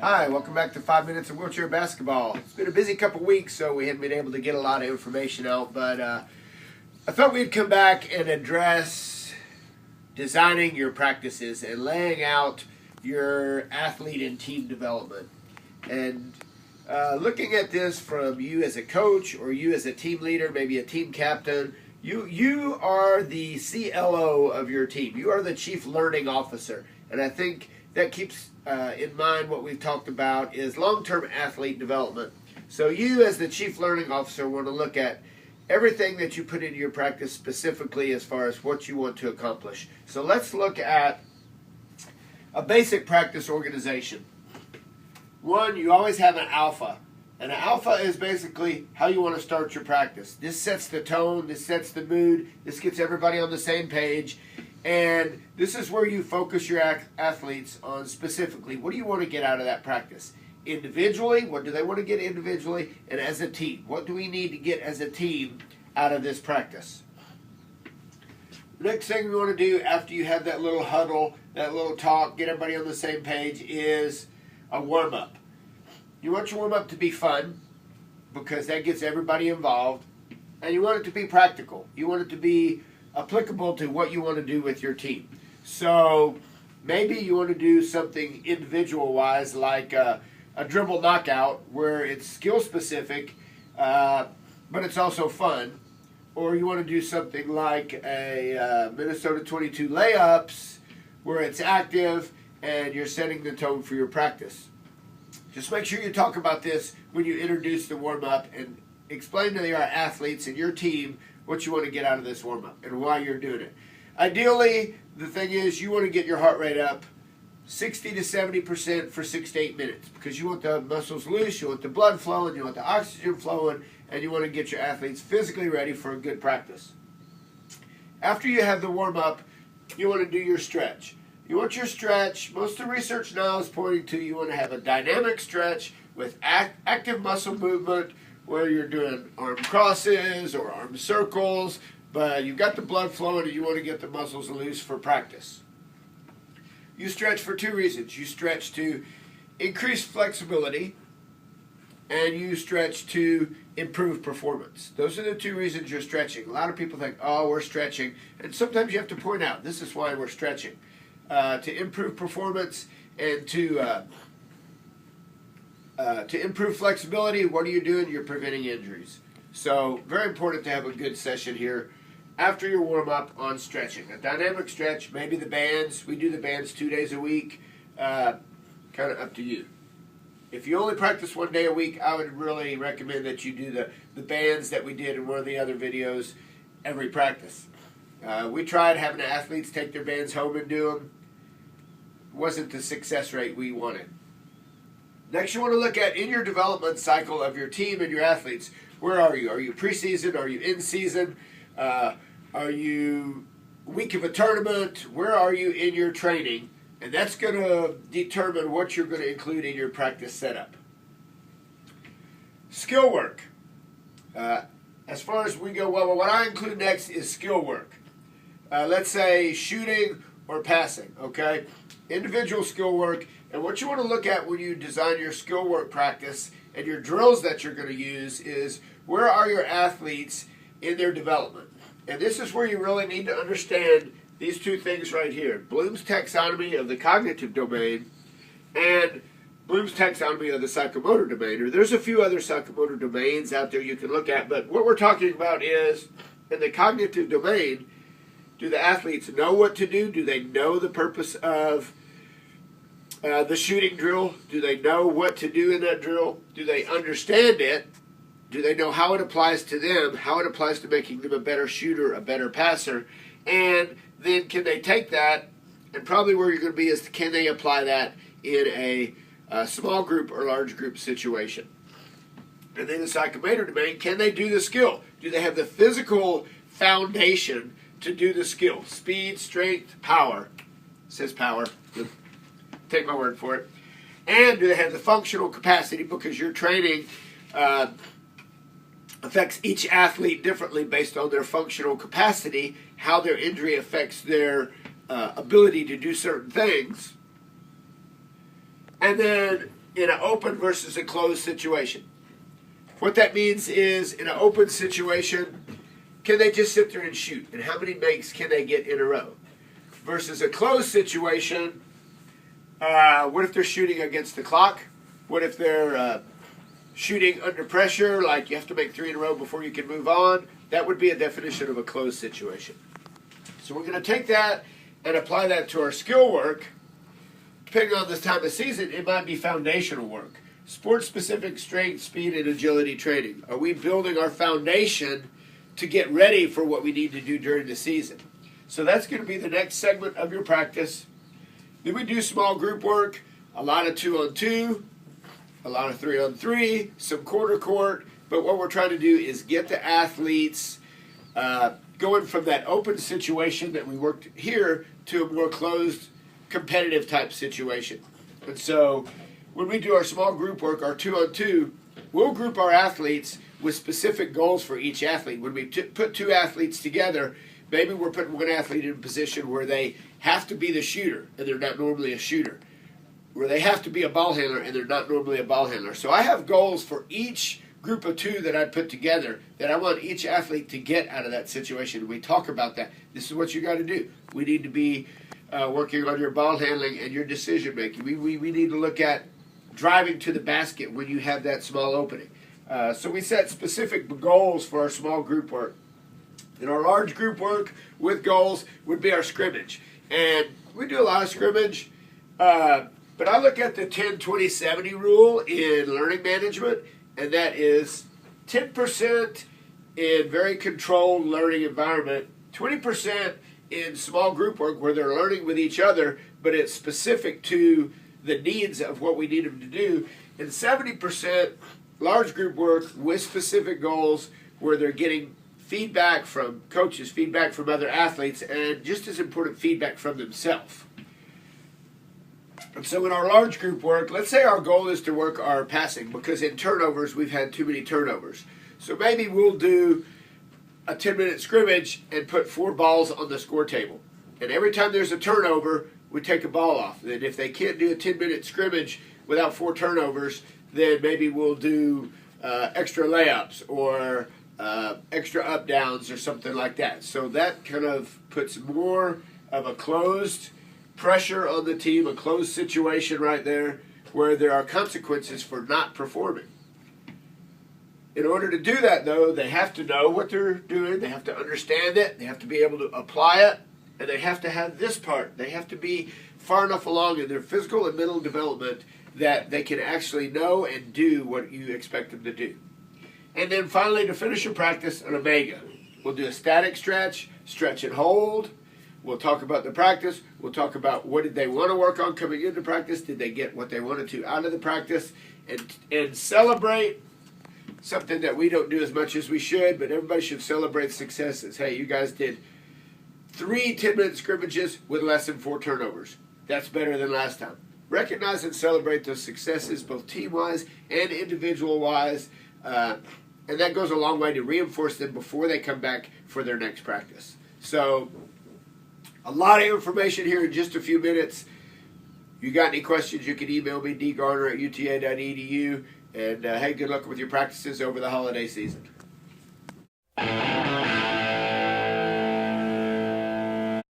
Hi, welcome back to 5 Minutes of Wheelchair Basketball. It's been a busy couple weeks, so we haven't been able to get a lot of information out, but I thought we'd come back and address designing your practices and laying out your athlete and team development. And looking at this from you as a coach or you as a team leader, maybe a team captain, you are the CLO of your team. You are the chief learning officer. And I think that keeps in mind what we've talked about is long-term athlete development. So you as the chief learning officer want to look at everything that you put into your practice specifically as far as what you want to accomplish. So let's look at a basic practice organization. One, you always have an alpha. And an alpha is basically how you want to start your practice. This sets the tone, this sets the mood, this gets everybody on the same page. And this is where you focus your athletes on specifically what do you want to get out of that practice. Individually, what do they want to get individually, and as a team, what do we need to get as a team out of this practice. The next thing we want to do after you have that little huddle, that little talk, get everybody on the same page is a warm-up. You want your warm-up to be fun because that gets everybody involved, and you want it to be practical. You want it to be applicable to what you want to do with your team. So maybe you want to do something individual-wise like a dribble knockout where it's skill-specific, but it's also fun. Or you want to do something like a Minnesota 22 layups where it's active and you're setting the tone for your practice. Just make sure you talk about this when you introduce the warm-up and explain to your athletes and your team what you want to get out of this warm-up and why you're doing it. Ideally, the thing is you want to get your heart rate up 60 to 70% for 6 to 8 minutes because you want the muscles loose, you want the blood flowing, you want the oxygen flowing, and you want to get your athletes physically ready for a good practice. After you have the warm-up, you want to do your stretch. You want your stretch, most of the research now is pointing to you want to have a dynamic stretch with active muscle movement where you're doing arm crosses or arm circles, but you've got the blood flowing and you want to get the muscles loose for practice. You stretch for two reasons. You stretch to increase flexibility and you stretch to improve performance. Those are the two reasons you're stretching. A lot of people think, oh, we're stretching. And sometimes you have to point out, this is why we're stretching. To improve performance and to improve flexibility. What are you doing? You're preventing injuries. So very important to have a good session here after your warm-up on stretching. A dynamic stretch, maybe the bands. We do the bands 2 days a week. Kind of up to you. If you only practice 1 day a week, I would really recommend that you do the bands that we did in one of the other videos every practice. We tried having the athletes take their bands home and do them. Wasn't the success rate we wanted. Next, you want to look at in your development cycle of your team and your athletes. Where are you? Are you preseason? Are you in season? Are you week of a tournament? Where are you in your training? And that's going to determine what you're going to include in your practice setup. Skill work. As far as we go, well, what I include next is skill work. Let's say shooting or passing, okay? Individual skill work. And what you want to look at when you design your skill work practice and your drills that you're going to use is where are your athletes in their development? And this is where you really need to understand these two things right here. Bloom's taxonomy of the cognitive domain and Bloom's taxonomy of the psychomotor domain. Or there's a few other psychomotor domains out there you can look at, but what we're talking about is in the cognitive domain, do the athletes know what to do? Do they know the purpose of the shooting drill? Do they know what to do in that drill? Do they understand it? Do they know how it applies to them, how it applies to making them a better shooter, a better passer? And then can they take that, and probably where you're going to be is can they apply that in a small group or large group situation? And then the psychomotor domain, can they do the skill? Do they have the physical foundation to do the skill? Speed, strength, power. It says power. Take my word for it. And do they have the functional capacity because your training affects each athlete differently based on their functional capacity, how their injury affects their ability to do certain things. And then in an open versus a closed situation. What that means is, in an open situation, can they just sit there and shoot? And how many makes can they get in a row? Versus a closed situation, what if they're shooting against the clock? What if they're shooting under pressure, like you have to make 3 in a row before you can move on? That would be a definition of a closed situation. So we're going to take that and apply that to our skill work. Depending on this time of season, it might be foundational work. Sport-specific strength, speed, and agility training. Are we building our foundation to get ready for what we need to do during the season? So that's going to be the next segment of your practice. Then we do small group work, a lot of 2-on-2, a lot of 3-on-3, some quarter court. But what we're trying to do is get the athletes going from that open situation that we worked here to a more closed, competitive type situation. And so when we do our small group work, our 2-on-2, we'll group our athletes with specific goals for each athlete. When we put 2 athletes together, maybe we're putting one athlete in a position where they have to be the shooter, and they're not normally a shooter. Where they have to be a ball handler, and they're not normally a ball handler. So I have goals for each group of 2 that I put together that I want each athlete to get out of that situation. We talk about that. This is what you got to do. We need to be working on your ball handling and your decision making. We need to look at driving to the basket when you have that small opening. So we set specific goals for our small group work. And our large group work with goals would be our scrimmage. And we do a lot of scrimmage, but I look at the 10-20-70 rule in learning management, and that is 10% in very controlled learning environment, 20% in small group work where they're learning with each other, but it's specific to the needs of what we need them to do, and 70% large group work with specific goals where they're getting feedback from coaches, feedback from other athletes, and just as important, feedback from themselves. And so in our large group work, let's say our goal is to work our passing, because in turnovers, we've had too many turnovers. So maybe we'll do a 10-minute scrimmage and put 4 balls on the score table. And every time there's a turnover, we take a ball off. And if they can't do a 10-minute scrimmage without 4 turnovers, then maybe we'll do extra layups or extra up downs or something like that. So that kind of puts more of a closed pressure on the team, a closed situation right there where there are consequences for not performing. In order to do that, though, they have to know what they're doing, they have to understand it, they have to be able to apply it, and they have to have this part. They have to be far enough along in their physical and mental development that they can actually know and do what you expect them to do. And then finally, to finish your practice, an omega. We'll do a static stretch, stretch and hold. We'll talk about the practice. We'll talk about what did they want to work on coming into practice. Did they get what they wanted to out of the practice? And celebrate something that we don't do as much as we should, but everybody should celebrate successes. Hey, you guys did 3 10-minute scrimmages with less than 4 turnovers. That's better than last time. Recognize and celebrate those successes, both team-wise and individual-wise, and that goes a long way to reinforce them before they come back for their next practice. So, a lot of information here in just a few minutes. You got any questions, you can email me, dgarner@uta.edu. And hey, good luck with your practices over the holiday season.